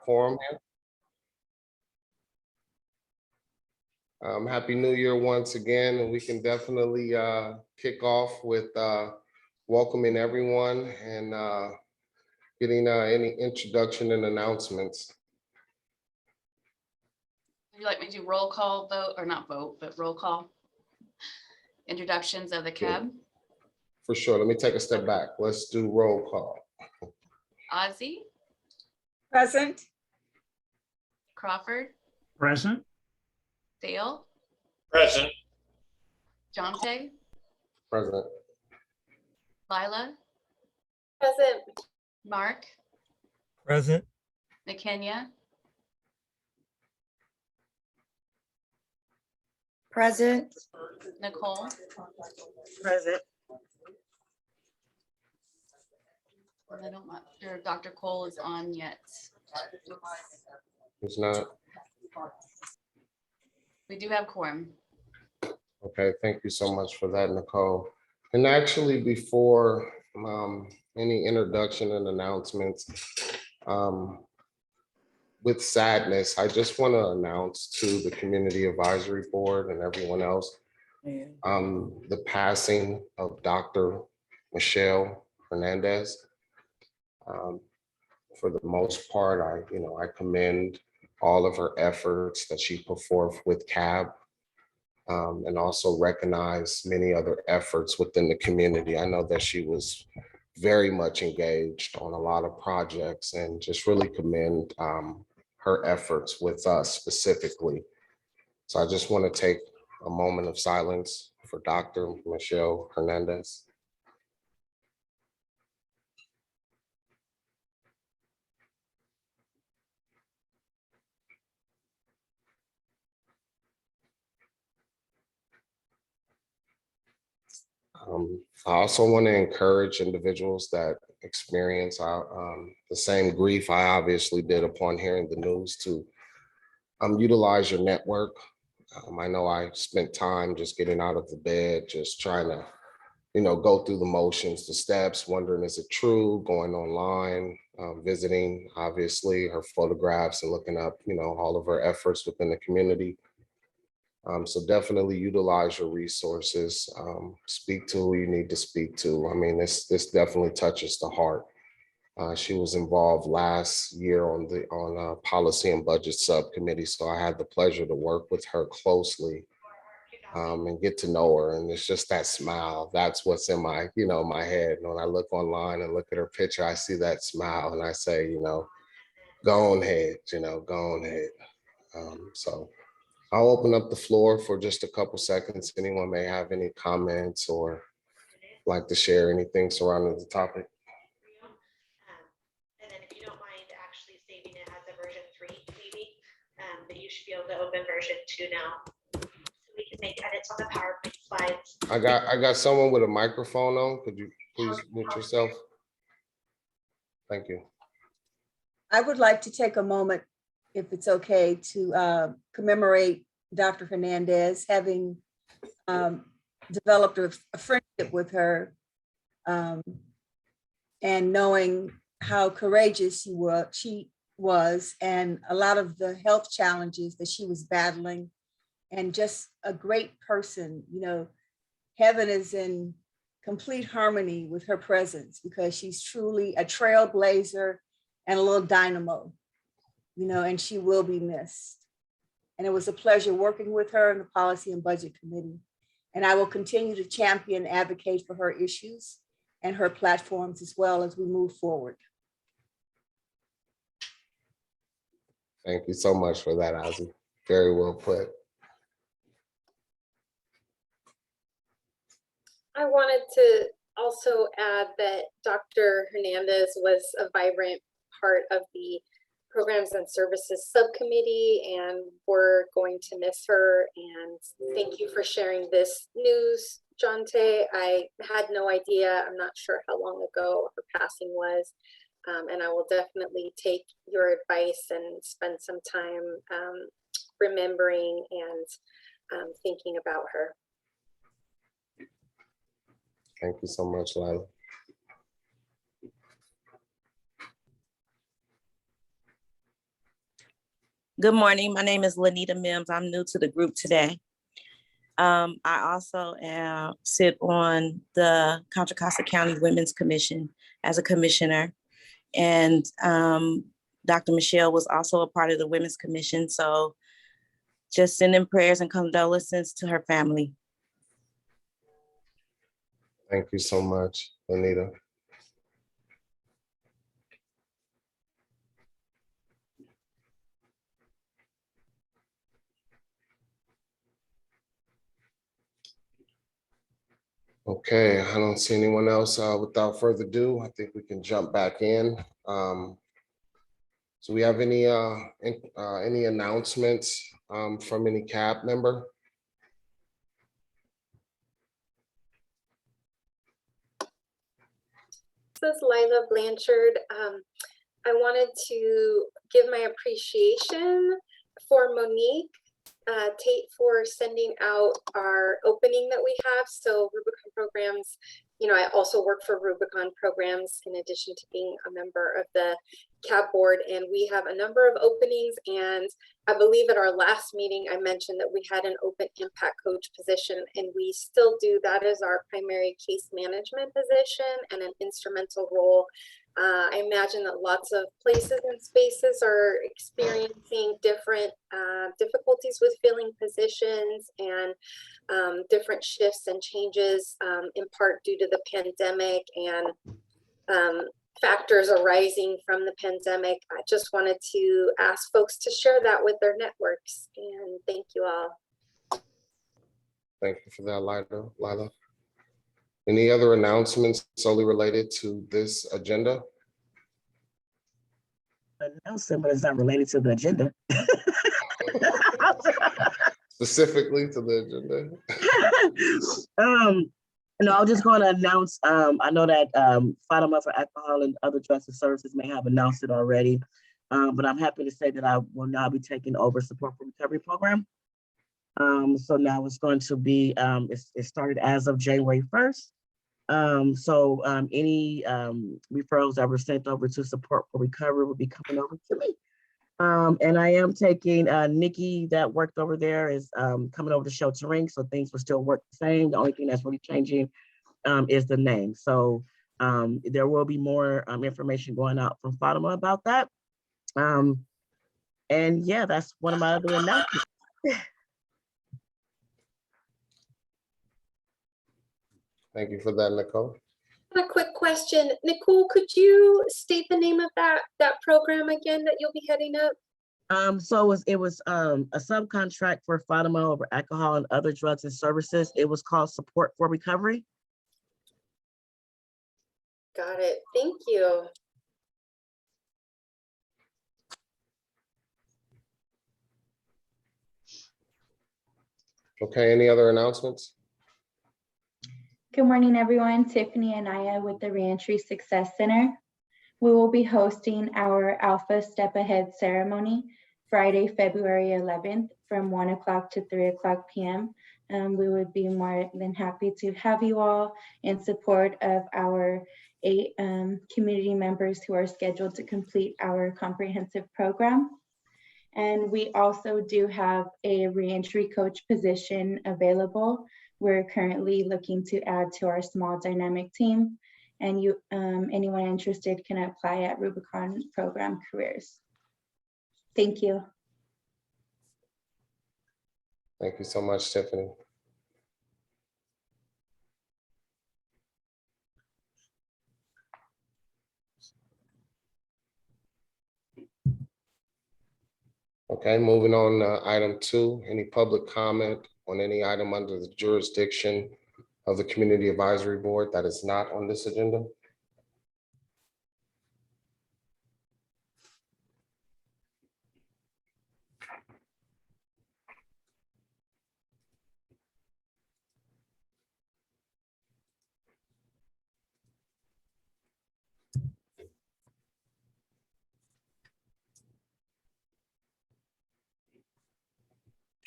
quorum here. Happy New Year once again, and we can definitely kick off with welcoming everyone and getting any introduction and announcements. Would you like me to do roll call vote, or not vote, but roll call? Introductions of the CAB? For sure. Let me take a step back. Let's do roll call. Ozzy, Present. Crawford, Present. Dale, Present. Jonte, Present. Lila, Present. Mark, Present. McKenya, Present. Nicole, Present. and I don't want, or Dr. Cole is on yet. It's not. We do have quorum. Okay, thank you so much for that, Nicole. And actually, before any introduction and announcements, with sadness, I just want to announce to the Community Advisory Board and everyone else the passing of Dr. Michelle Hernandez. For the most part, I commend all of her efforts that she put forth with CAB, and also recognize many other efforts within the community. I know that she was very much engaged on a lot of projects, and just really commend her efforts with us specifically. So I just want to take a moment of silence for Dr. Michelle Hernandez. I also want to encourage individuals that experience the same grief I obviously did upon hearing the news to utilize your network. I know I spent time just getting out of the bed, just trying to, go through the motions, the steps, wondering, is it true, going online, visiting, obviously, her photographs and looking up, all of her efforts within the community. So definitely utilize your resources, speak to who you need to speak to. I mean, this definitely touches the heart. She was involved last year on policy and budget subcommittee, so I had the pleasure to work with her closely and get to know her. And it's just that smile. That's what's in my, my head. And when I look online and look at her picture, I see that smile and I say, go on ahead, go on ahead. So I'll open up the floor for just a couple seconds. Anyone may have any comments or like to share anything surrounding the topic. And then if you don't mind actually saving it as a version 3, maybe, but you should be able to open version 2 now. So we can make edits on the PowerPoint slides. I got someone with a microphone on. Could you please mute yourself? Thank you. I would like to take a moment, if it's okay, to commemorate Dr. Hernandez, having developed a friendship with her, and knowing how courageous she was, and a lot of the health challenges that she was battling, and just a great person. Heaven is in complete harmony with her presence, because she's truly a trailblazer and a little dynamo, and she will be missed. And it was a pleasure working with her in the Policy and Budget Committee. And I will continue to champion and advocate for her issues and her platforms as well as we move forward. Thank you so much for that, Ozzy. Very well put. I wanted to also add that Dr. Hernandez was a vibrant part of the Programs and Services Subcommittee, and we're going to miss her. And thank you for sharing this news, Jonte. I had no idea. I'm not sure how long ago her passing was. And I will definitely take your advice and spend some time remembering and thinking about her. Thank you so much, Lila. Good morning. My name is Lanita Mims. I'm new to the group today. I also sit on the Contra Costa County Women's Commission as a commissioner. And Dr. Michelle was also a part of the Women's Commission. So just sending prayers and condolences to her family. Thank you so much, Anita. Okay, I don't see anyone else. Without further ado, I think we can jump back in. So we have any announcements from any CAB member? This is Lila Blanchard. I wanted to give my appreciation for Monique Tate for sending out our opening that we have. So Rubicon Programs, you know, I also work for Rubicon Programs in addition to being a member of the CAB board, and we have a number of openings. And I believe at our last meeting, I mentioned that we had an open impact coach position, and we still do. That is our primary case management position and an instrumental role. I imagine that lots of places and spaces are experiencing different difficulties with filling positions and different shifts and changes in part due to the pandemic and factors arising from the pandemic. I just wanted to ask folks to share that with their networks, and thank you all. Thank you for that, Lila. Any other announcements solely related to this agenda? Announcement, but it's not related to the agenda. Specifically to the agenda? No, I'm just going to announce, I know that Fatima for Alcohol and Other Drugs and Services may have announced it already, but I'm happy to say that I will now be taking over Support for Recovery Program. So now it's going to be, it started as of January 1st. So any referrals that were sent over to Support for Recovery will be coming over to me. And I am taking Nikki that worked over there is coming over to Sheltering, so things will still work the same. The only thing that's really changing is the name. So there will be more information going out from Fatima about that. And yeah, that's one of my other announcements. Thank you for that, Nicole. A quick question, Nicole, could you state the name of that program again that you'll be heading up? So it was a subcontract for Fatima over alcohol and other drugs and services. It was called Support for Recovery. Got it. Thank you. Okay, any other announcements? Good morning, everyone. Tiffany Anaya with the Reentry Success Center. We will be hosting our Alpha Step Ahead ceremony Friday, February 11th from 1 o'clock to 3 o'clock p.m. We would be more than happy to have you all in support of our 8 community members who are scheduled to complete our comprehensive program. And we also do have a reentry coach position available. We're currently looking to add to our small dynamic team, and anyone interested can apply at Rubicon Program Careers. Thank you. Thank you so much, Tiffany. Okay, moving on to item 2, any public comment on any item under the jurisdiction of the Community Advisory Board that is not on this agenda?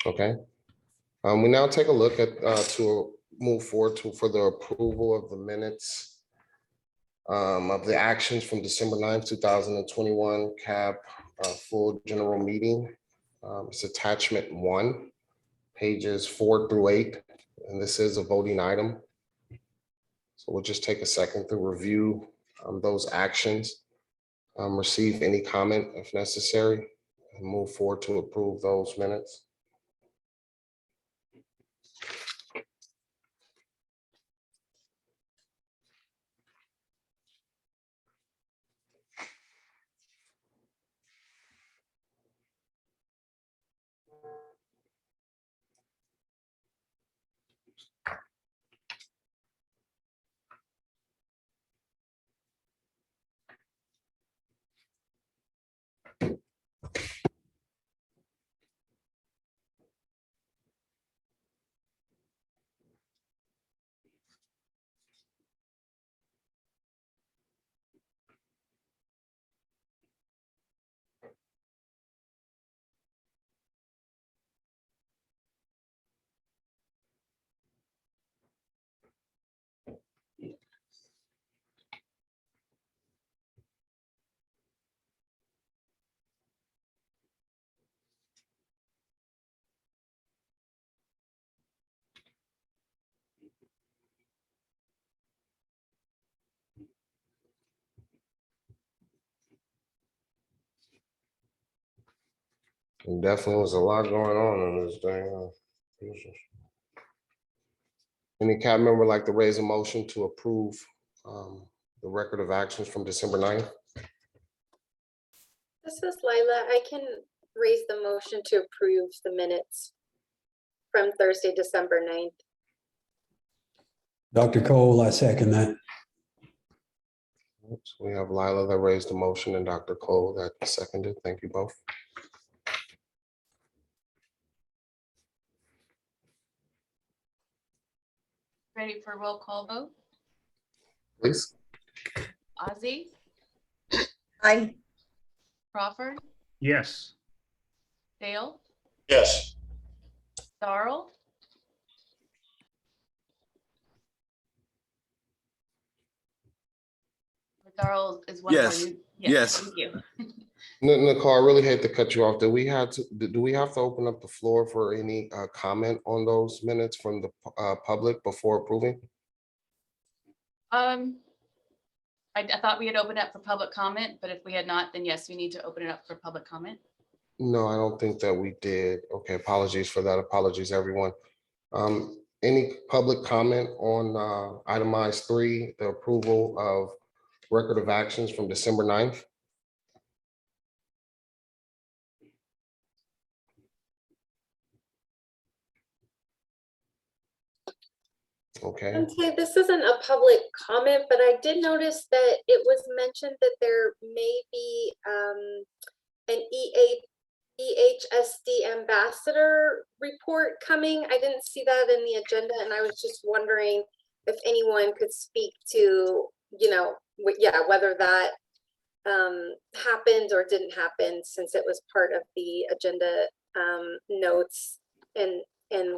Okay. We now take a look at to move forward for the approval of the minutes of the actions from December 9th, 2021 CAB full general meeting. It's attachment 1, pages 4 through 8, and this is a voting item. So we'll just take a second to review those actions, receive any comment if necessary, and move forward to approve those minutes. And definitely was a lot going on in this day. Any CAB member like to raise a motion to approve the record of actions from December 9th? This is Lila. I can raise the motion to approve the minutes from Thursday, December 9th. Dr. Cole, I second that. So we have Lila that raised the motion and Dr. Cole that seconded. Thank you both. Ready for roll call vote? Please. Ozzy, I, Crawford, Yes. Dale, Yes. Darrell, Darrell is one of our Yes. new. Yes. Thank you. Nicole, I really hate to cut you off. Do we have to open up the floor for any comment on those minutes from the public before approving? I thought we had opened up for public comment, but if we had not, then yes, we need to open it up for public comment. No, I don't think that we did. Okay, apologies for that. Apologies, everyone. Any public comment on itemized 3, the approval of record of actions from December 9th? Okay, Okay, this isn't a public comment, but I did notice that it was mentioned that there may be an EHSD ambassador report coming. I didn't see that in the agenda, and I was just wondering if anyone could speak to, whether that happened or didn't happen, since it was part of the agenda notes and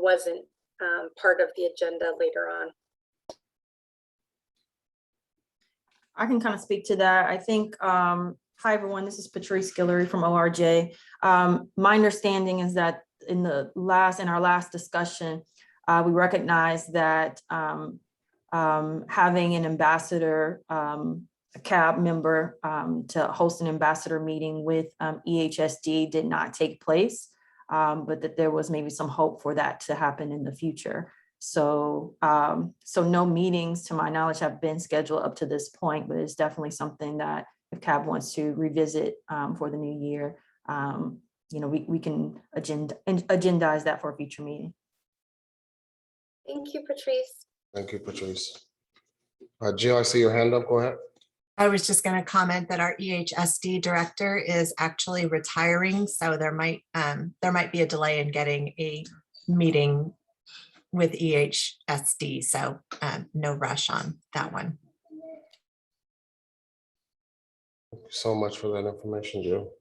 wasn't part of the agenda later on. I can kind of speak to that. I think, hi everyone, this is Patrice Guillory from ORJ. My understanding is that in our last discussion, we recognized that having an ambassador, a CAB member to host an ambassador meeting with EHSD did not take place, but that there was maybe some hope for that to happen in the future. So no meetings, to my knowledge, have been scheduled up to this point, but it's definitely something that if CAB wants to revisit for the new year, we can agendize that for a future meeting. Thank you, Patrice. thank you, Patrice. Jill, I see your hand up. Go ahead. I was just going to comment that our EHSD director is actually retiring, so there might be a delay in getting a meeting with EHSD, so no rush on that one. Thank you so much for that information, Jill.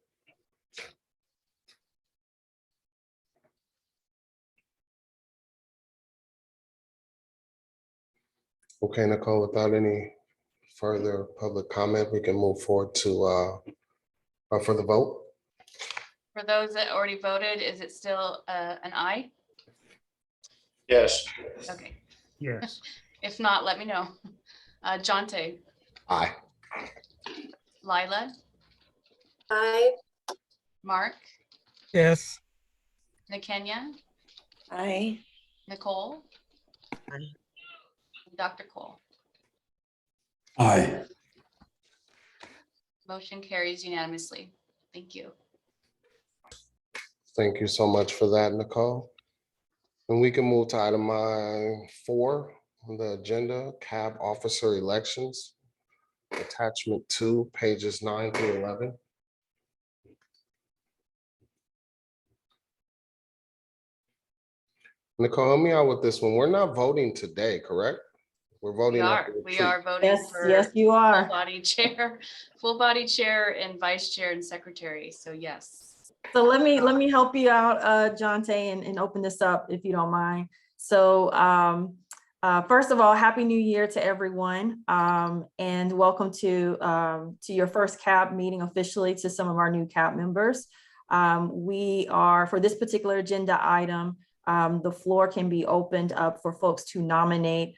Okay, Nicole, without any further public comment, we can move forward to for the vote. For those that already voted, is it still an aye? Yes. Okay, Yes. if not, let me know. Jonte, Aye. Lila, I, Mark, Yes. Nakenya, Aye. Nicole, Aye. Dr. Cole. Aye. Motion carries unanimously. Thank you. Thank you so much for that, Nicole. And we can move to item 4 on the agenda, cab officer elections. Attachment 2, pages 9 through 11. Nicole, help me out with this one. We're not voting today, correct? We're We voting. at are, the we retreat. are voting Yes, for yes, you are. full body chair and vice chair and secretary. So yes. So let me help you out, Jonte, and open this up if you don't mind. So first of all, Happy New Year to everyone, and welcome to your first CAB meeting officially to some of our new CAB members. We are, for this particular agenda item, the floor can be opened up for folks to nominate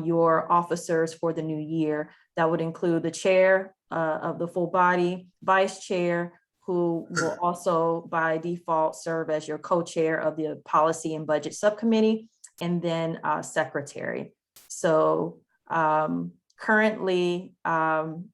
your officers for the new year. That would include the chair of the full body, vice chair, who will also by default serve as your co-chair of the policy and budget subcommittee, and then secretary. So currently,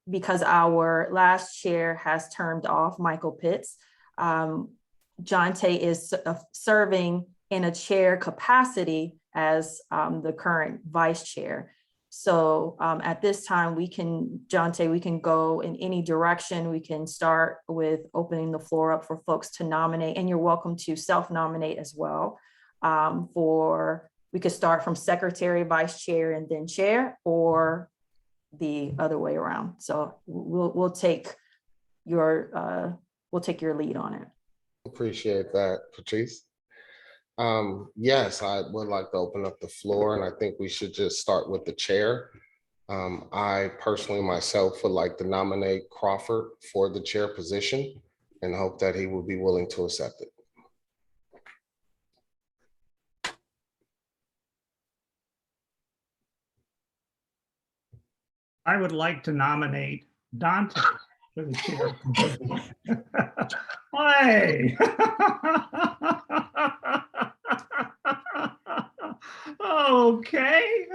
because our last chair has termed off, Michael Pitts, Jonte is serving in a chair capacity as the current vice chair. So at this time, Jonte, we can go in any direction. We can start with opening the floor up for folks to nominate, and you're welcome to self-nominate as well. We could start from secretary, vice chair, and then chair, or the other way around. So we'll take your lead on it. Appreciate that, Patrice. Yes, I would like to open up the floor, and I think we should just start with the chair. I personally myself would like to nominate Crawford for the chair position and hope that he will be willing to accept it. I would like to nominate Dante for the chair position. Hey. Okay.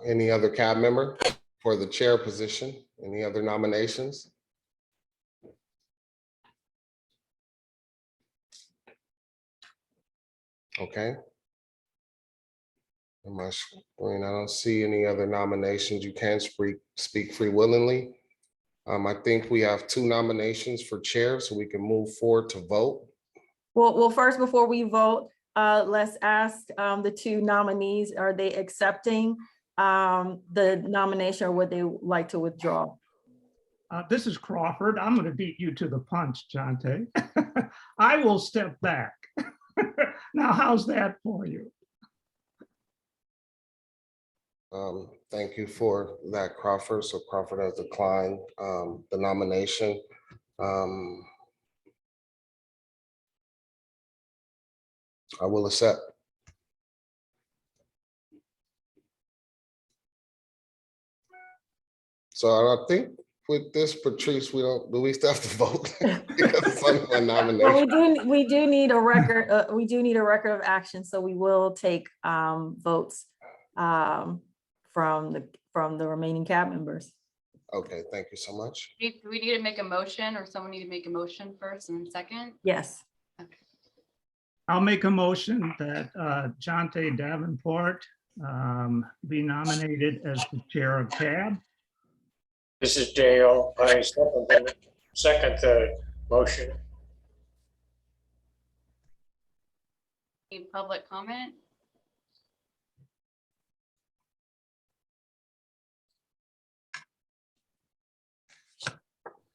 Any other CAB member for the chair position? Any other nominations? Okay. On my screen, I don't see any other nominations. You can speak free willingly. I think we have 2 nominations for chair, so we can move forward to vote. Well, first, before we vote, let's ask the 2 nominees, are they accepting the nomination, or would they like to withdraw? This is Crawford. I'm going to beat you to the punch, Jonte. I will step back. Now, how's that for you? Thank you for that, Crawford. So Crawford has declined the nomination. I will accept. So I think with this, Patrice, do we still have to vote? Because it's only one nomination. Well, we do need a record. We do need a record of action, so we will take votes from the remaining CAB members. Okay, thank you so much. Do we need to make a motion, or someone need to make a motion first and then second? Yes. Okay. I'll make a motion that Jonte Davenport be nominated as the chair of CAB. This is Dale. I second the motion. Any public comment?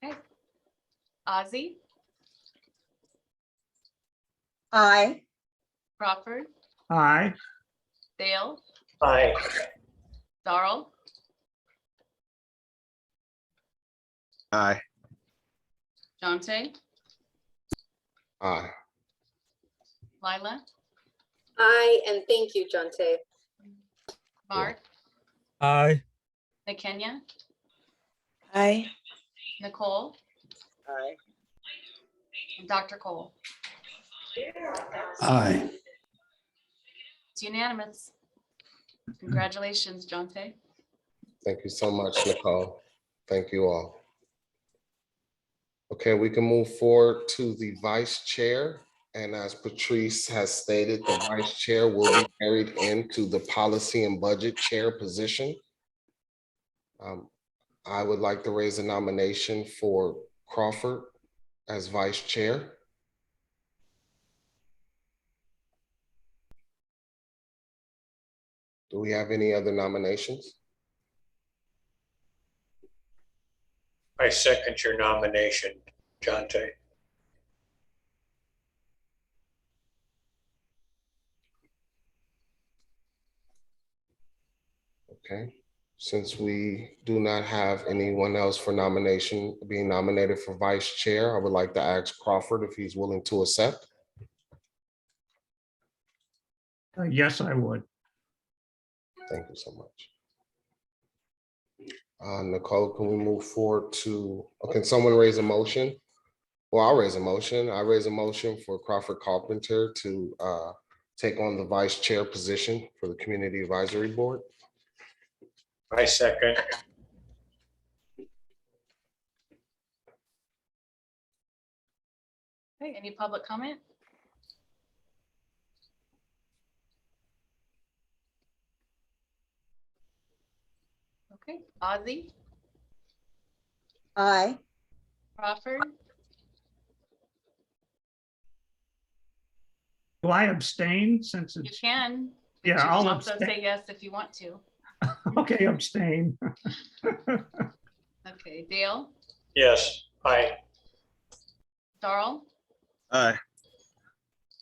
Okay. Ozzy, Aye. Crawford, Aye. Dale, Aye. Darrell, Aye. Jonte, Aye. Lila, Aye, and thank you, Jonte. Mark, Aye. Nakenya, Aye. Nicole, Aye. and Dr. Cole. Aye. It's unanimous. Congratulations, Jonte. Thank you so much, Nicole. Thank you all. Okay, we can move forward to the vice chair. And as Patrice has stated, the vice chair will be carried into the policy and budget chair position. I would like to raise a nomination for Crawford as vice chair. Do we have any other nominations? I second your nomination, Jonte. Okay, since we do not have anyone else for nomination, being nominated for vice chair, I would like to ask Crawford if he's willing to accept. Yes, I would. Thank you so much. Nicole, can we move forward to, can someone raise a motion? Well, I'll raise a motion. I raise a motion for Crawford Carpenter to take on the vice chair position for the Community Advisory Board. I second. Okay, any public comment? Okay, Ozzy, Aye. Crawford, Do I abstain since you it's, can. but Yeah, you can I'll also abstain. say yes if you want to. okay, abstain. Okay, Dale, Yes, aye. Darrell, Aye.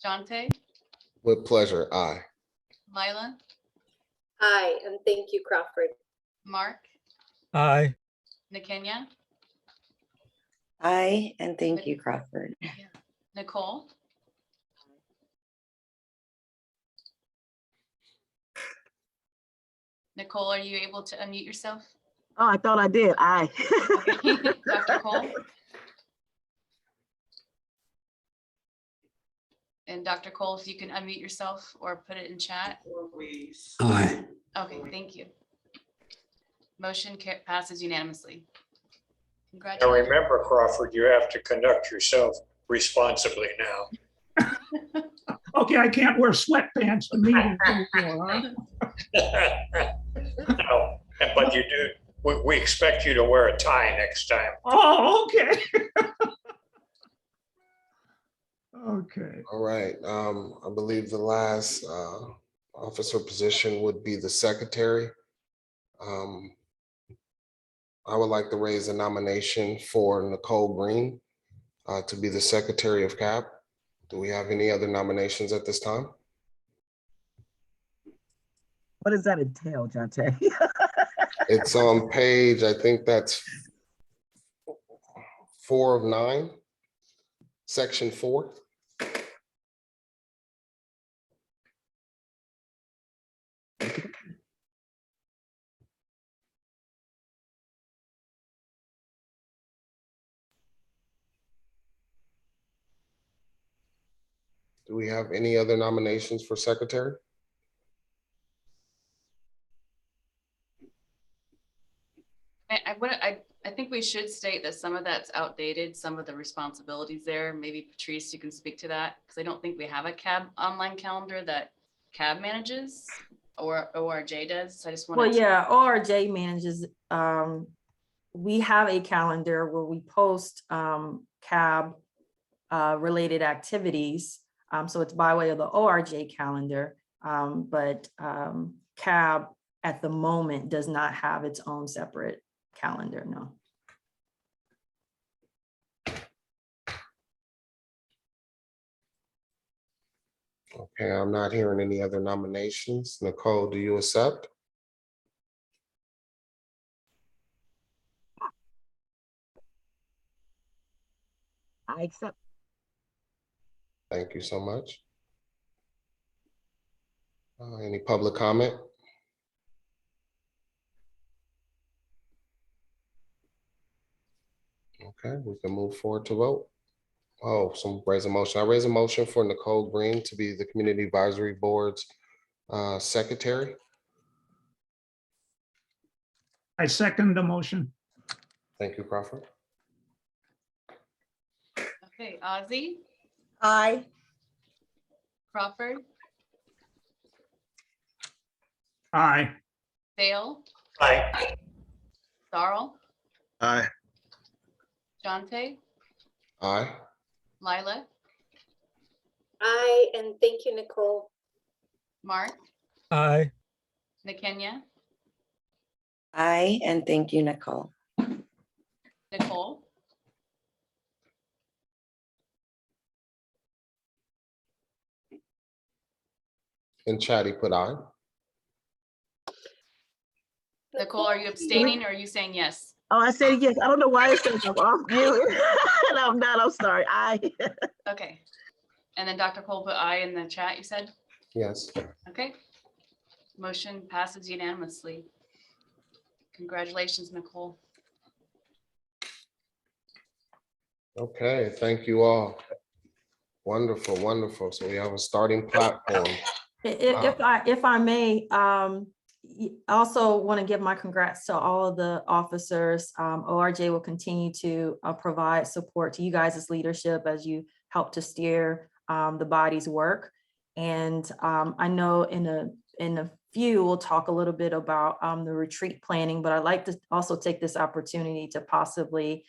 Jonte, With pleasure, aye. Lila, Aye, and thank you, Crawford. Mark, Aye. Nakenya, Aye, and thank you, Crawford. Nicole, Nicole, are you able to unmute yourself? Oh, I thought I did. Aye. Okay, Dr. Cole? And Dr. Cole, if you can unmute yourself or put it in chat. Aye. Okay, thank you. Motion passes unanimously. Now Congratulations. remember, Crawford, you have to conduct yourself responsibly now. Okay, I can't wear sweatpants to meetings anymore, huh? No, but you do, we expect you to wear a tie next time. Oh, okay. Okay. All right, I believe the last officer position would be the secretary. I would like to raise a nomination for Nicole Green to be the secretary of CAP. Do we have any other nominations at this time? What does that entail, Jonte? It's on page, I think that's 4 of 9, section 4. Do we have any other nominations for secretary? I think we should state that some of that's outdated, some of the responsibilities there. Maybe Patrice, you can speak to that, because I don't think we have a CAB online calendar that CAB manages or ORJ does. So I just want Well, yeah, ORJ manages, we have a calendar where we post CAB related activities. So it's by way of the ORJ calendar, but CAB at the moment does not have its own separate calendar, no. Okay, I'm not hearing any other nominations. Nicole, do you accept? I accept. Thank you so much. Any public comment? Okay, we can move forward to vote. Oh, some raise a motion. I raise a motion for Nicole Green to be the Community Advisory Board's secretary. I second the motion. Thank you, Crawford. Okay, Ozzy, Aye. Crawford, Aye. Dale, Aye. Darrell, Aye. Jonte, Aye. Lila, Aye, and thank you, Nicole. Mark, Aye. Nakenya, Aye, and thank you, Nicole. Nicole, And Chatty put aye. Nicole, are you abstaining or are you saying yes? Oh, I said yes. I don't know why it says I'm off mute. And I'm not, I'm sorry. Okay. And then Dr. Cole put aye in the chat, you said? Yes. Okay. Motion passes unanimously. Congratulations, Nicole. Okay, thank you all. Wonderful, wonderful. So we have a starting platform. If I may, I also want to give my congrats to all of the officers. ORJ will continue to provide support to you guys as leadership as you help to steer the body's work. And I know in a few, we'll talk a little bit about the retreat planning, but I'd like to also take this opportunity to possibly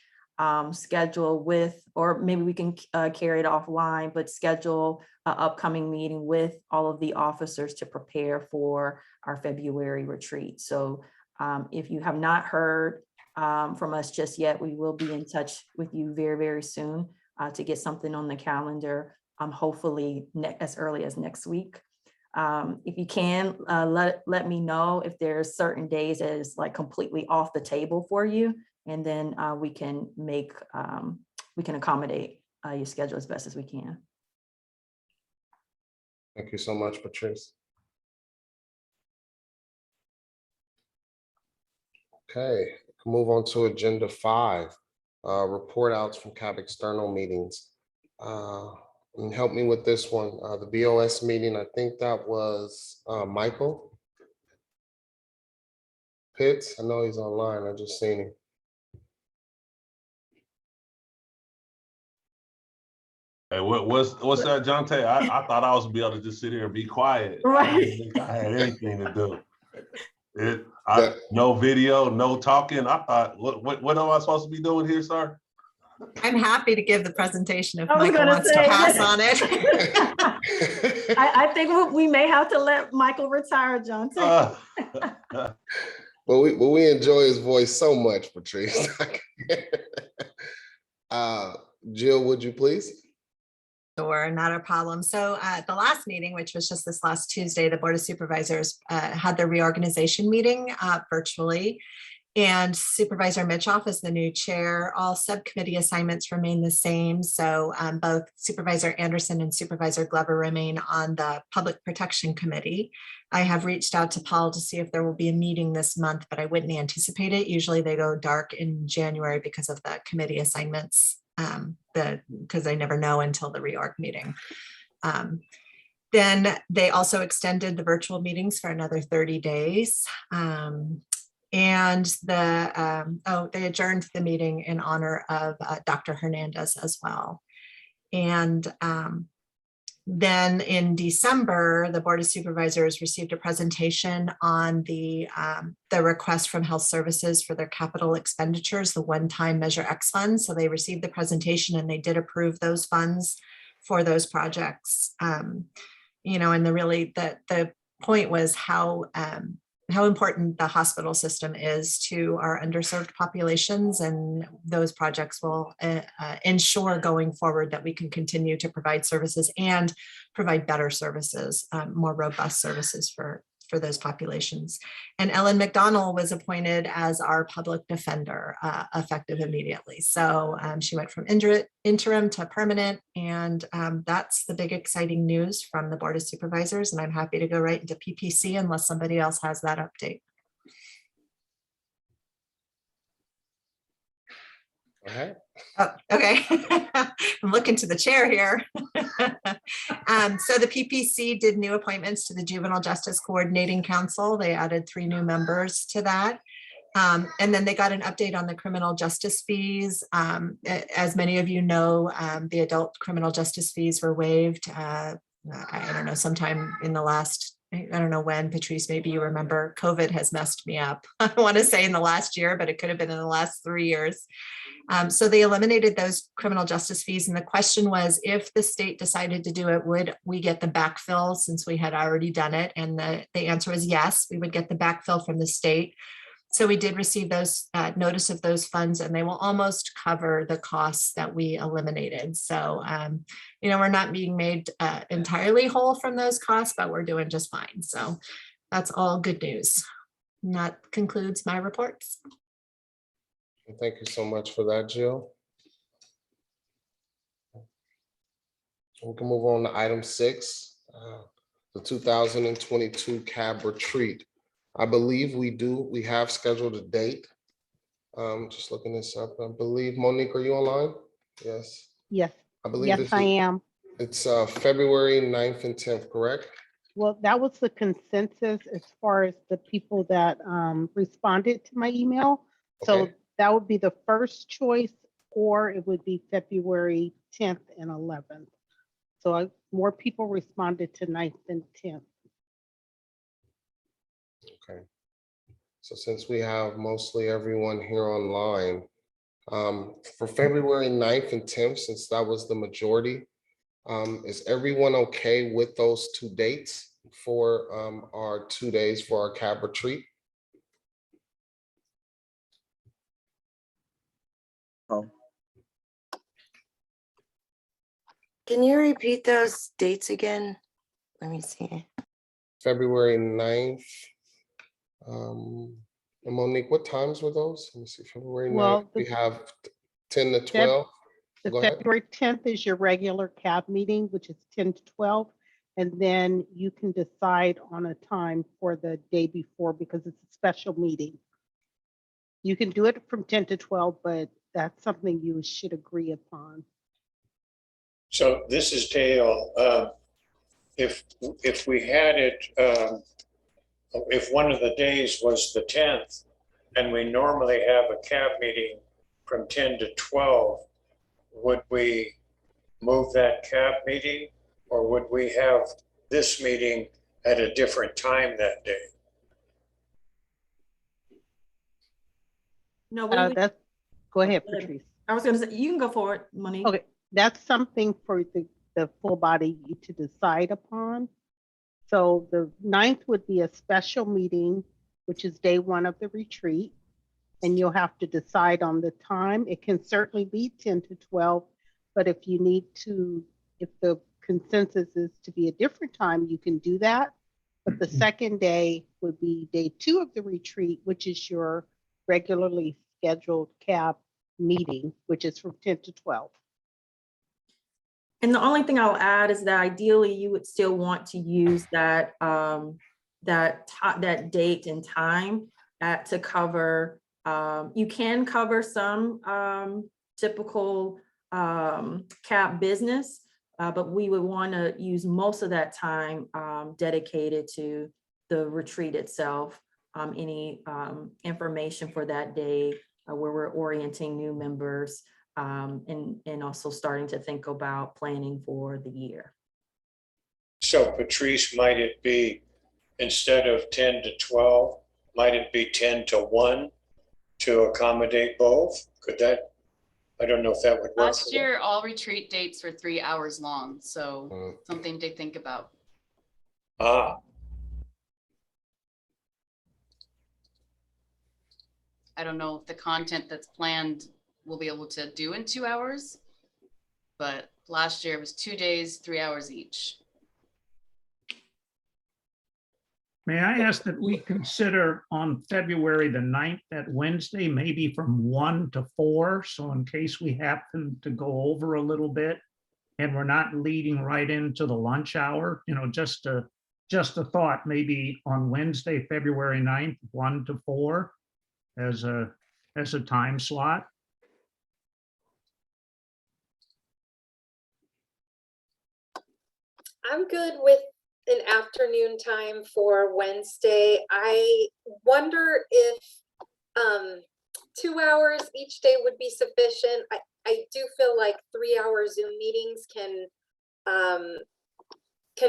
schedule with, or maybe we can carry it offline, but schedule an upcoming meeting with all of the officers to prepare for our February retreat. So if you have not heard from us just yet, we will be in touch with you very, very soon to get something on the calendar, hopefully as early as next week. If you can, let me know if there's certain days that is like completely off the table for you, and then we can accommodate your schedule as best as we can. Thank you so much, Patrice. Okay, move on to agenda 5, report outs from CAB external meetings. And help me with this one. The BOS meeting, I think that was Michael Pitts. I know he's online. I just seen him. Hey, what's that, Jonte? I thought I was gonna be able to just sit here and be quiet. Right. I didn't think I had anything to do. No video, no talking. I thought, what am I supposed to be doing here, sir? I'm happy to give the presentation if I was Michael gonna wants say, to pass yeah. on it. I think we may have to let Michael retire, John. Well, we enjoy his voice so much, Patrice. Jill, would you please? Sure, not a problem. So at the last meeting, which was just this last Tuesday, the Board of Supervisors had their reorganization meeting virtually. And Supervisor Mitchoff is the new chair. All subcommittee assignments remain the same. So both Supervisor Anderson and Supervisor Glover remain on the Public Protection Committee. I have reached out to Paul to see if there will be a meeting this month, but I wouldn't anticipate it. Usually they go dark in January because of the committee assignments, because I never know until the reorg meeting. Then they also extended the virtual meetings for another 30 days. And they adjourned the meeting in honor of Dr. Hernandez as well. And then in December, the Board of Supervisors received a presentation on the request from Health Services for their capital expenditures, the one-time Measure X funds. So they received the presentation and they did approve those funds for those projects. And the point was how important the hospital system is to our underserved populations, and those projects will ensure going forward that we can continue to provide services and provide better services, more robust services for for those populations. And Ellen McDonald was appointed as our public defender, effective immediately. So she went from interim to permanent, and that's the big exciting news from the Board of Supervisors. And I'm happy to go right into PPC unless somebody else has that update. Go ahead. Oh, okay. I'm looking to the chair here. So the PPC did new appointments to the Juvenile Justice Coordinating Council. They added 3 new members to that. And then they got an update on the criminal justice fees. As many of you know, the adult criminal justice fees were waived. I don't know, sometime in the last, I don't know when, Patrice, maybe you remember, COVID has messed me up. I want to say in the last year, but it could have been in the last 3 years. So they eliminated those criminal justice fees. And the question was, if the state decided to do it, would we get the backfill since we had already done it? And the answer was yes, we would get the backfill from the state. So we did receive those notice of those funds, and they will almost cover the costs that we eliminated. So, you know, we're not being made entirely whole from those costs, but we're doing just fine. So that's all good news. And that concludes my reports. Thank you so much for that, Jill. We can move on to item 6, the 2022 CAB retreat. I believe we have scheduled a date. Just looking this up. I believe, Monique, are you online? Yes. Yes. I believe Yes, I am. It's February 9th and 10th, correct? Well, that was the consensus as far as the people that responded to my email. So Okay. that would be the first choice, or it would be February 10th and 11th. So more people responded to 9th than 10th. Okay. So since we have mostly everyone here online, for February 9th and 10th, since that was the majority, is everyone okay with those 2 dates for our 2 days for our CAB retreat? Can you repeat those dates again? Let me see. February 9th. And Monique, what times were those? Let me see, February 9th, Well, we have 10 to 12. The Go ahead. February 10th is your regular CAB meeting, which is 10 to 12. And then you can decide on a time for the day before because it's a special meeting. You can do it from 10 to 12, but that's something you should agree upon. So this is Dale. If we had it, if one of the days was the 10th, and we normally have a CAB meeting from 10 to 12, would we move that CAB meeting, or would we have this meeting at a different time that day? No, That's, go ahead, Go ahead. Patrice. I was gonna say, you can go for it, Monique. Okay, that's something for the full body to decide upon. So the 9th would be a special meeting, which is day 1 of the retreat. And you'll have to decide on the time. It can certainly be 10 to 12, but if you need to, if the consensus is to be a different time, you can do that. But the second day would be day 2 of the retreat, which is your regularly scheduled CAB meeting, which is from 10 to 12. And the only thing I'll add is that ideally you would still want to use that that date and time to cover. You can cover some typical CAB business, but we would want to use most of that time dedicated to the retreat itself. Any information for that day where we're orienting new members. And also starting to think about planning for the year. So Patrice, might it be, instead of 10 to 12, might it be 10 to 1 to accommodate both? Could that, I don't know if that would work. Last year, all retreat dates were 3 hours long, so something to think about. Ah. I don't know if the content that's planned we'll be able to do in 2 hours, but last year it was 2 days, 3 hours each. May I ask that we consider on February the 9th, that Wednesday, maybe from 1 to 4, so in case we happen to go over a little bit and we're not leading right into the lunch hour, you know, just a thought, maybe on Wednesday, February 9th, 1 to 4 as a time slot. I'm good with an afternoon time for Wednesday. I wonder if 2 hours each day would be sufficient. I do feel like 3-hour Zoom meetings can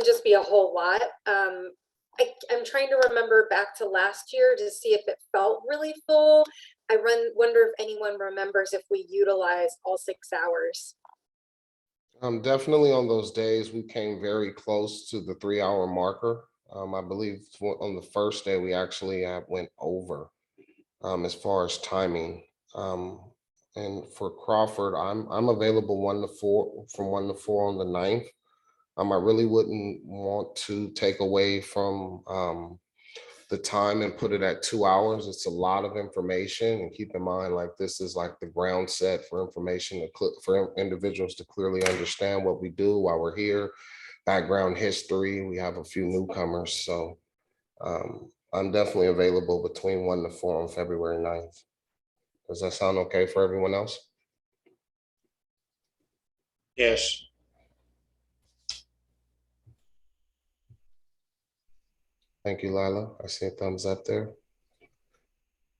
just be a whole lot. I'm trying to remember back to last year to see if it felt really full. I wonder if anyone remembers if we utilized all 6 hours. Definitely on those days, we came very close to the 3-hour marker. I believe on the first day, we actually went over as far as timing. And for Crawford, I'm available 1 to 4, from 1 to 4 on the 9th. I really wouldn't want to take away from the time and put it at 2 hours. It's a lot of information, and keep in mind, like, this is like the ground set for information for individuals to clearly understand what we do while we're here, background history. We have a few newcomers, so I'm definitely available between 1 to 4 on February 9th. Does that sound okay for everyone else? Yes. Thank you, Lila. I see a thumbs up there.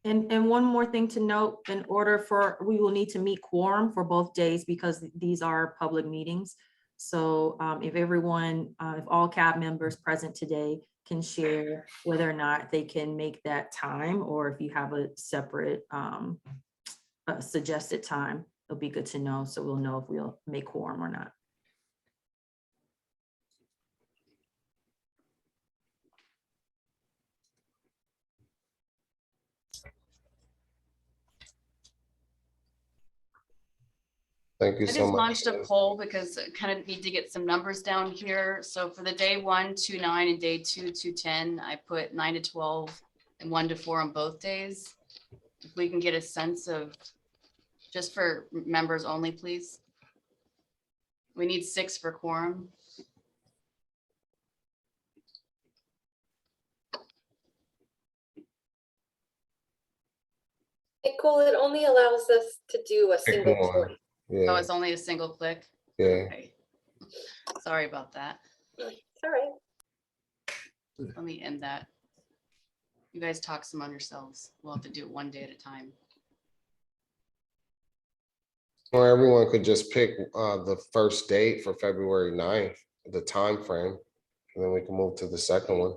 And one more thing to note, we will need to meet quorum for both days because these are public meetings. So if all CAB members present today can share whether or not they can make that time, or if you have a separate suggested time, it'll be good to know. So we'll know if we'll make quorum or not. Thank you I so just much. launched a poll because I kind of need to get some numbers down here. So for the day 1, 2, 9 and day 2, 2, 10, I put 9 to 12 and 1 to 4 on both days. If we can get a sense of, just for members only, please. We need 6 for quorum. Cool, it only allows us to do a single choice. Oh, it's only a single click? Yeah. Okay. Sorry about that. It's all right. Let me end that. You guys talk among yourselves. We'll have to do it one day at a time. Or everyone could just pick the first date for February 9th, the time frame, and then we can move to the second one.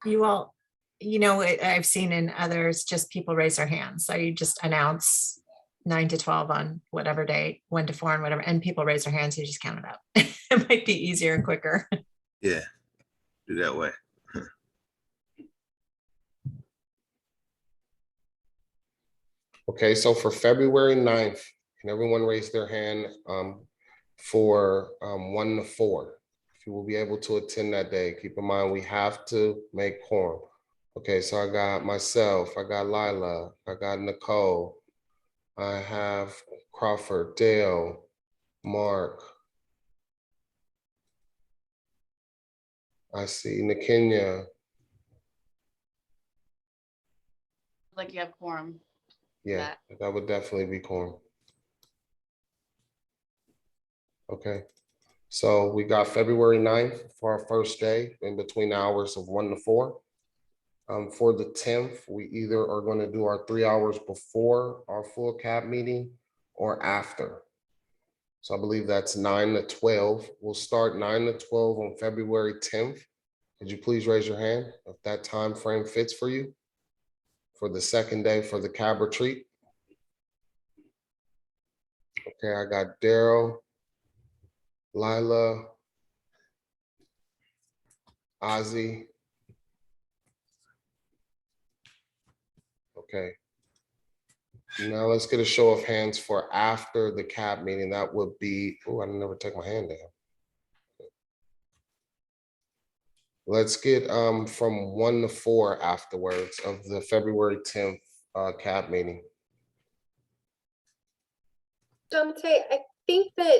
You all, I've seen in others, just people raise their hands. So you just announce 9 to 12 on whatever date, 1 to 4 and whatever, and people raise their hands, you just count it up. It might be easier and quicker. Yeah, do that way. Okay, so for February 9th, can everyone raise their hand for 1 to 4? If you will be able to attend that day, keep in mind, we have to make quorum. Okay, so I got myself, I got Lila, I got Nicole, I have Crawford, Dale, Mark. I see Nakenya. Like you have quorum. Yeah, that would definitely be quorum. Okay, so we got February 9th for our first day in between the hours of 1 to 4. For the 10th, we either are going to do our 3 hours before our full CAB meeting or after. So I believe that's 9 to 12. We'll start 9 to 12 on February 10th. Could you please raise your hand if that time frame fits for you for the second day for the CAB retreat? Okay, I got Daryl, Lila, Ozzy. Okay. Now let's get a show of hands for after the CAB meeting. That would be, oh, I never take my hand down. Let's get from 1 to 4 afterwards of the February 10th CAB meeting. Dante, I think that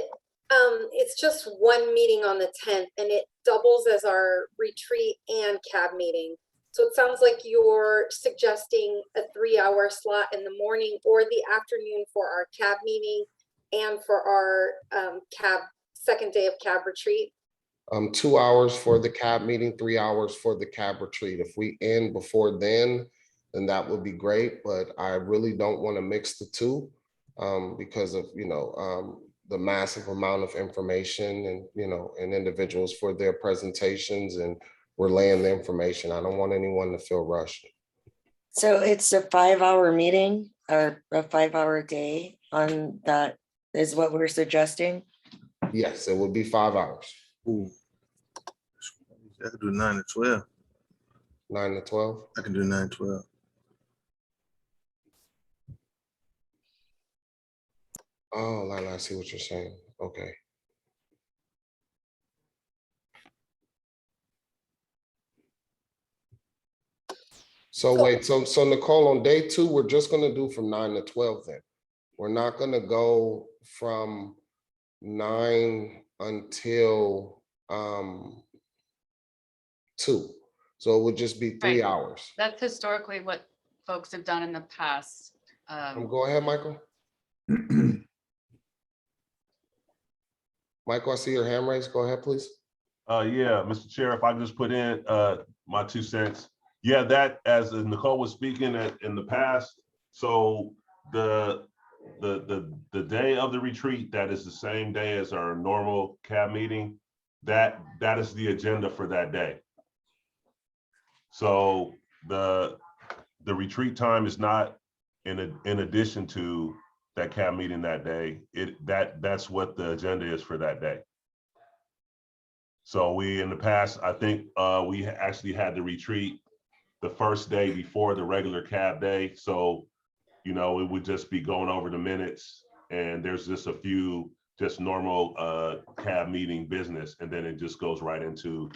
it's just one meeting on the 10th and it doubles as our retreat and CAB meeting. So it sounds like you're suggesting a 3-hour slot in the morning or the afternoon for our CAB meeting and for our CAB second day of CAB retreat. 2 hours for the CAB meeting, 3 hours for the CAB retreat. If we end before then that would be great, but I really don't want to mix the two because of, the massive amount of information and individuals for their presentations, and we're laying the information. I don't want anyone to feel rushed. So it's a 5-hour meeting or a 5-hour day on that is what we're suggesting? Yes, it would be 5 hours. Ooh. I could do 9 to 12. 9 to 12? I can do 9 to 12. Oh, Lila, I see what you're saying. Okay. So wait, so Nicole, on day 2, we're just gonna do from 9 to 12 then. We're not gonna go from 9 until 2. So it would just be 3 Right. hours. That's historically what folks have done in the past. Go ahead, Michael. Michael, I see your hand raised. Go ahead, please. Yeah, Mr. Chair, if I just put in my 2 cents. Yeah, that as Nicole was speaking in the past, so the day of the retreat, that is the same day as our normal CAB meeting, that is the agenda for that day. So the retreat time is not in addition to that CAB meeting that day. That's what the agenda is for that day. So we, in the past, I think we actually had the retreat the first day before the regular CAB day. So, it would just be going over the minutes, and there's just a few just normal CAB meeting business, and then it just goes right into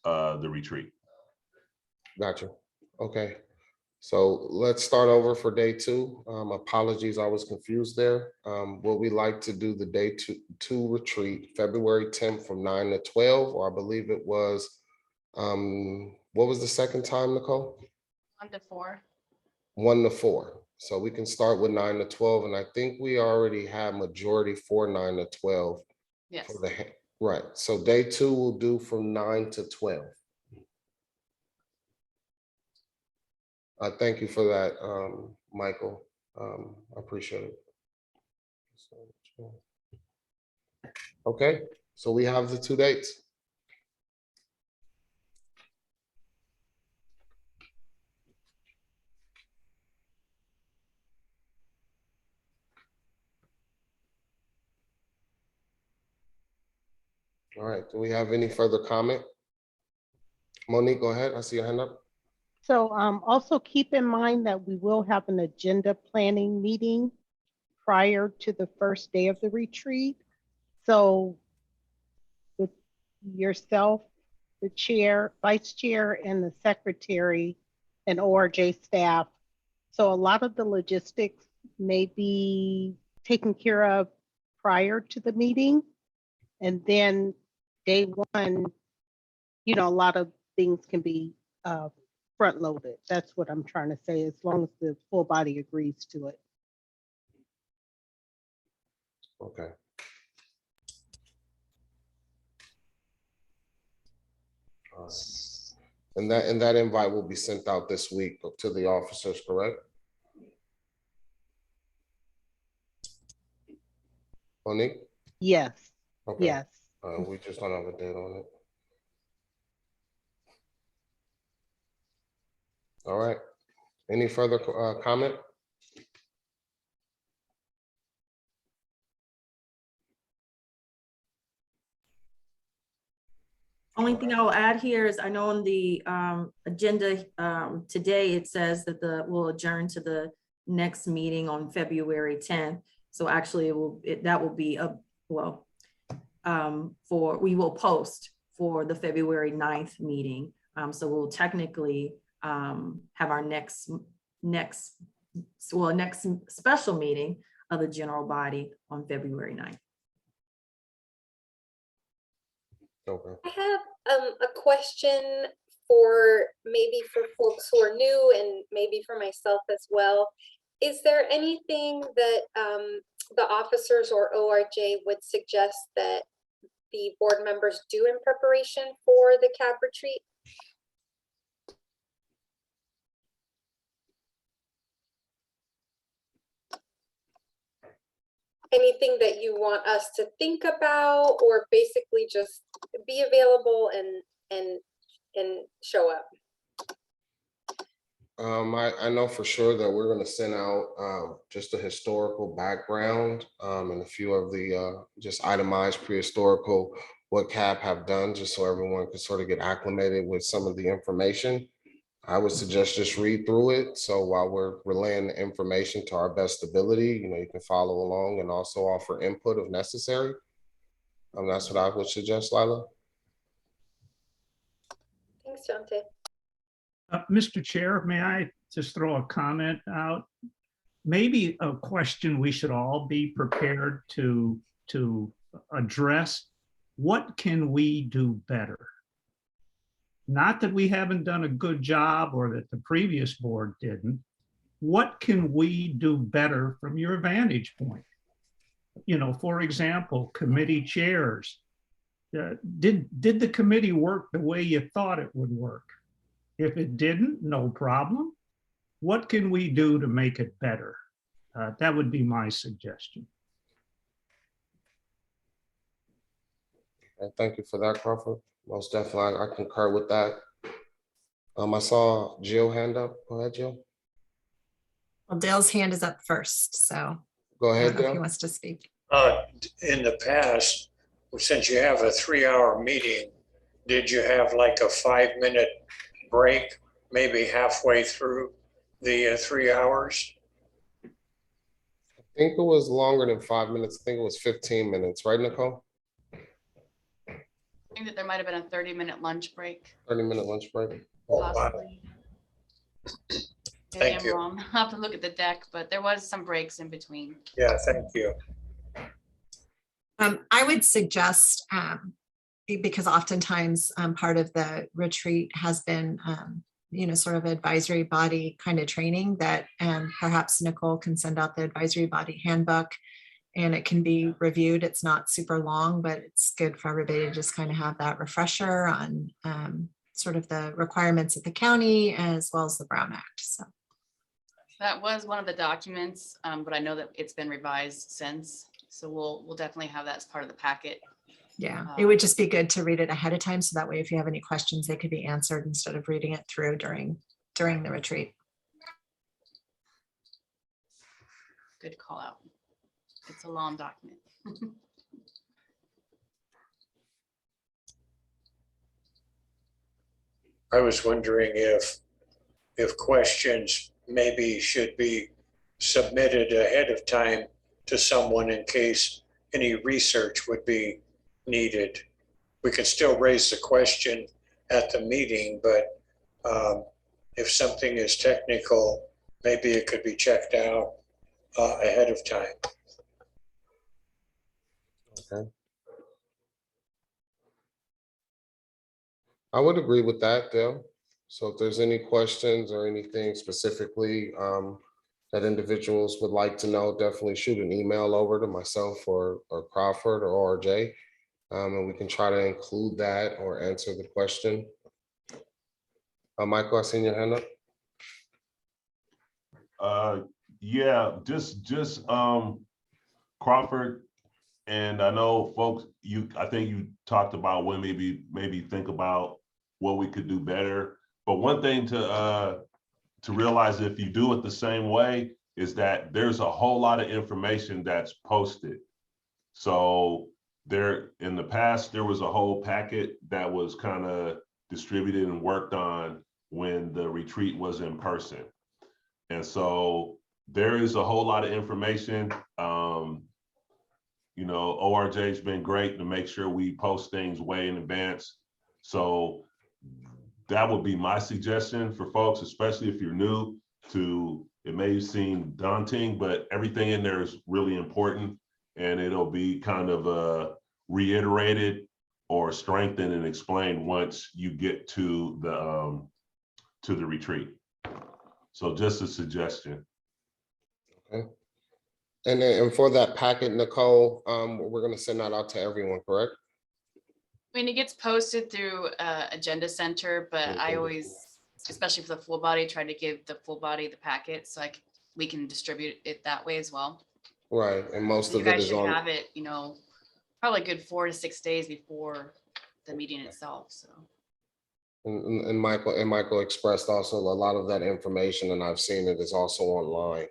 the retreat. Gotcha. Okay. So let's start over for day 2. Apologies, I was confused there. Would we like to do the day two retreat, February 10th from 9 to 12, or I believe it was, what was the second time, Nicole? 1 to 4. 1 to 4. So we can start with 9 to 12, and I think we already have majority for 9 to 12. Yes. Right. So day 2 will do from 9 to 12. Thank you for that, Michael. I appreciate it. Okay, so we have the 2 dates. All right, do we have any further comment? Monique, go ahead. I see your hand up. So also keep in mind that we will have an agenda planning meeting prior to the first day of the retreat. So with yourself, the chair, vice chair, and the secretary and ORJ staff. So a lot of the logistics may be taken care of prior to the meeting. And then day 1, a lot of things can be front loaded. That's what I'm trying to say, as long as the full body agrees to it. Okay. All right. And that invite will be sent out this week to the officers, correct? Monique? Yes. Okay. Yes. We just don't have a date on it. All right. Any further comment? Only thing I'll add here is I know on the agenda today, it says that we'll adjourn to the next meeting on February 10th. So actually that will be we will post for the February 9th meeting. So we'll technically have our next special meeting of the general body on February 9th. Okay. I have a question for maybe for folks who are new and maybe for myself as well. Is there anything that the officers or ORJ would suggest that the board members do in preparation for the CAB retreat? Anything that you want us to think about, or basically just be available and show up? I know for sure that we're going to send out just a historical background and a few of the just itemized prehistorical what CAB have done, just so everyone can sort of get acclimated with some of the information. I would suggest just read through it. So while we're relaying the information to our best ability, you can follow along and also offer input if necessary. That's what I would suggest, Lila. Thanks, Jonte. Mr. Chair, may I just throw a comment out? Maybe a question we should all be prepared to address. What can we do better? Not that we haven't done a good job or that the previous board didn't. What can we do better from your vantage point? For example, committee chairs. Did the committee work the way you thought it would work? If it didn't, no problem. What can we do to make it better? That would be my suggestion. And thank you for that, Crawford. Most definitely, I concur with that. I saw Jill hand up. Go ahead, Jill. Well, Dale's hand is up first, so Go I ahead, don't know if he Dale. wants to speak. In the past, since you have a 3-hour meeting, did you have like a 5-minute break, maybe halfway through the 3 hours? I think it was longer than 5 minutes. I think it was 15 minutes, right, Nicole? I think that there might have been a 30-minute lunch break, 30-minute lunch break. Oh, wow. possibly. Maybe Thank I'm you. wrong. I'll have to look at the deck, but there was some breaks in between. Yeah, thank you. I would suggest, because oftentimes part of the retreat has been, sort of advisory body kind of training, that perhaps Nicole can send out the advisory body handbook and it can be reviewed. It's not super long, but it's good for everybody to just kind of have that refresher on sort of the requirements of the county as well as the Brown Act. So That was one of the documents, but I know that it's been revised since. So we'll definitely have that as part of the packet. yeah, it would just be good to read it ahead of time. So that way, if you have any questions, they could be answered instead of reading it through during the retreat. Good call out. It's a long document. I was wondering if questions maybe should be submitted ahead of time to someone in case any research would be needed. We can still raise the question at the meeting, but if something is technical, maybe it could be checked out ahead of time. Okay. I would agree with that, Dale. So if there's any questions or anything specifically that individuals would like to know, definitely shoot an email over to myself or Crawford or RJ, and we can try to include that or answer the question. Michael, I seen your hand up. Yeah, just Crawford, and I know folks, I think you talked about when maybe think about what we could do better. But one thing to realize, if you do it the same way, is that there's a whole lot of information that's posted. So in the past, there was a whole packet that was kind of distributed and worked on when the retreat was in person. And so there is a whole lot of information. ORJ's been great to make sure we post things way in advance. So that would be my suggestion for folks, especially if you're new to, it may seem daunting, but everything in there is really important, and it'll be kind of reiterated or strengthened and explained once you get to the retreat. So just a suggestion. Okay. And for that packet, Nicole, we're gonna send that out to everyone, correct? I mean, it gets posted through Agenda Center, but I always, especially for the full body, try to give the full body the packet so we can distribute it that way as well. Right, and most You of it guys is should on. have it, probably a good 4 to 6 days before the meeting itself, so. And Michael expressed also a lot of that information, and I've seen it is also online.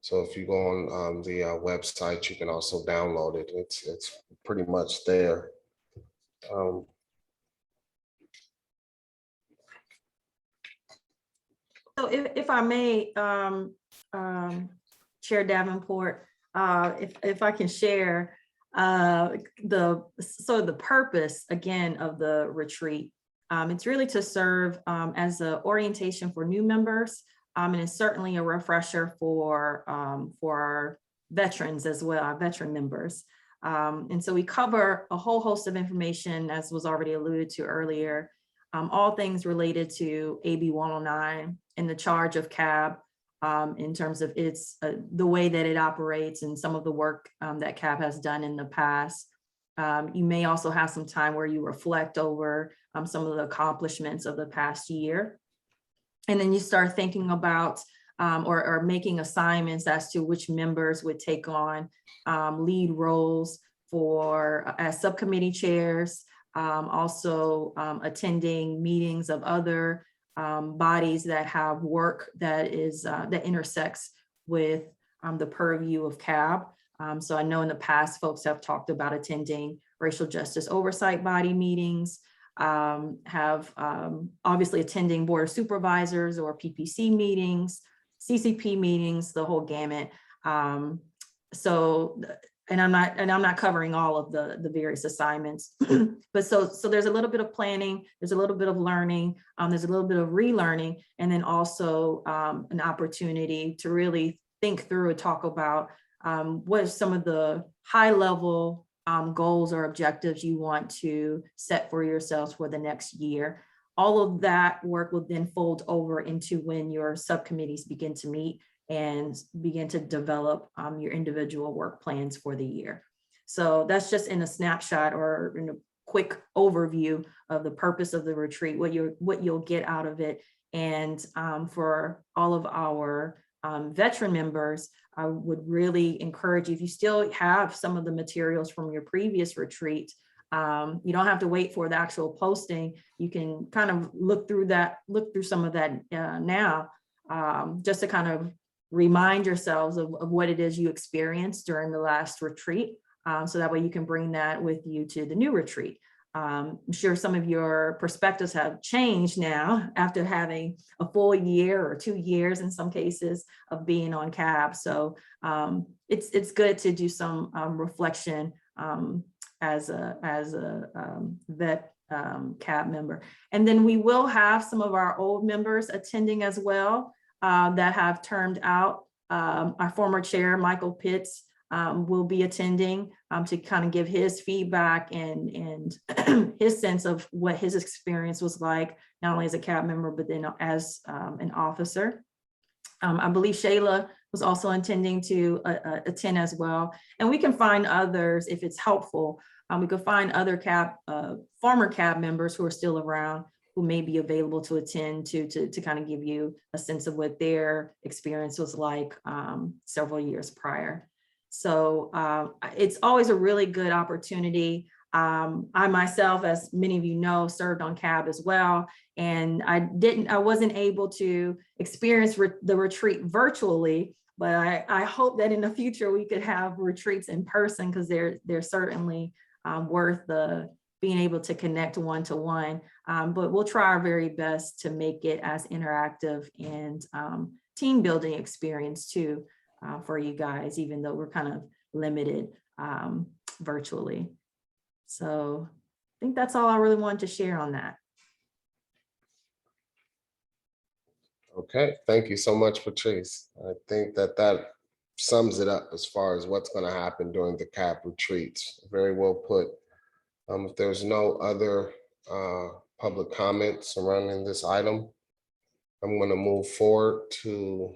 So if you go on the website, you can also download it. It's pretty much there. So if I may, Chair Davenport, if I can share the purpose again of the retreat. It's really to serve as an orientation for new members, and it's certainly a refresher for our veterans as well, our veteran members. And so we cover a whole host of information, as was already alluded to earlier, all things related to AB 109 and the charge of CAB in terms of its the way that it operates and some of the work that CAB has done in the past. You may also have some time where you reflect over some of the accomplishments of the past year. And then you start thinking about or making assignments as to which members would take on lead roles as subcommittee chairs, also attending meetings of other bodies that have work that intersects with the purview of CAB. So I know in the past, folks have talked about attending racial justice oversight body meetings, have obviously attending board of supervisors or PPC meetings, CCP meetings, the whole gamut. And I'm not covering all of the various assignments, but so there's a little bit of planning, there's a little bit of learning, there's a little bit of relearning, and then also an opportunity to really think through and talk about what are some of the high level goals or objectives you want to set for yourselves for the next year. All of that work will then fold over into when your subcommittees begin to meet and begin to develop your individual work plans for the year. So that's just in a snapshot or in a quick overview of the purpose of the retreat, what you'll get out of it. And for all of our veteran members, I would really encourage you, if you still have some of the materials from your previous retreat, you don't have to wait for the actual posting. You can kind of look through some of that now, just to kind of remind yourselves of what it is you experienced during the last retreat. So that way you can bring that with you to the new retreat. I'm sure some of your perspectives have changed now after having a full year or 2 years in some cases of being on CAB. So it's good to do some reflection as a vet CAB member. And then we will have some of our old members attending as well that have termed out. Our former chair, Michael Pitts, will be attending to kind of give his feedback and his sense of what his experience was like, not only as a CAB member, but then as an officer. I believe Shayla was also intending to attend as well. And we can find others if it's helpful. We could find other CAB, former CAB members who are still around who may be available to attend to kind of give you a sense of what their experience was like several years prior. So it's always a really good opportunity. I myself, as many of you know, served on CAB as well. And I wasn't able to experience the retreat virtually, but I hope that in the future we could have retreats in person, because they're certainly worth being able to connect one-to-one. But we'll try our very best to make it as interactive and team building experience too for you guys, even though we're kind of limited virtually. So think that's all I really wanted to share on that. Okay, thank you so much, Patrice. I think that sums it up as far as what's going to happen during the CAP retreats. Very well put. If there's no other public comments surrounding this item, I'm going to move forward to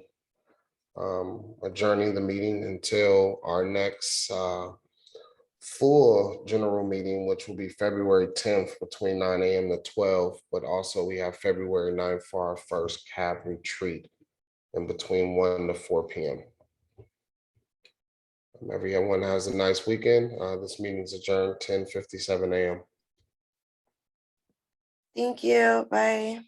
adjourning the meeting until our next full general meeting, which will be February 10th between 9 a.m. to 12. But also we have February 9th for our first CAB retreat in between 1 to 4 p.m. Everyone has a nice weekend. This meeting is adjourned 10:57 a.m. Thank you. Bye.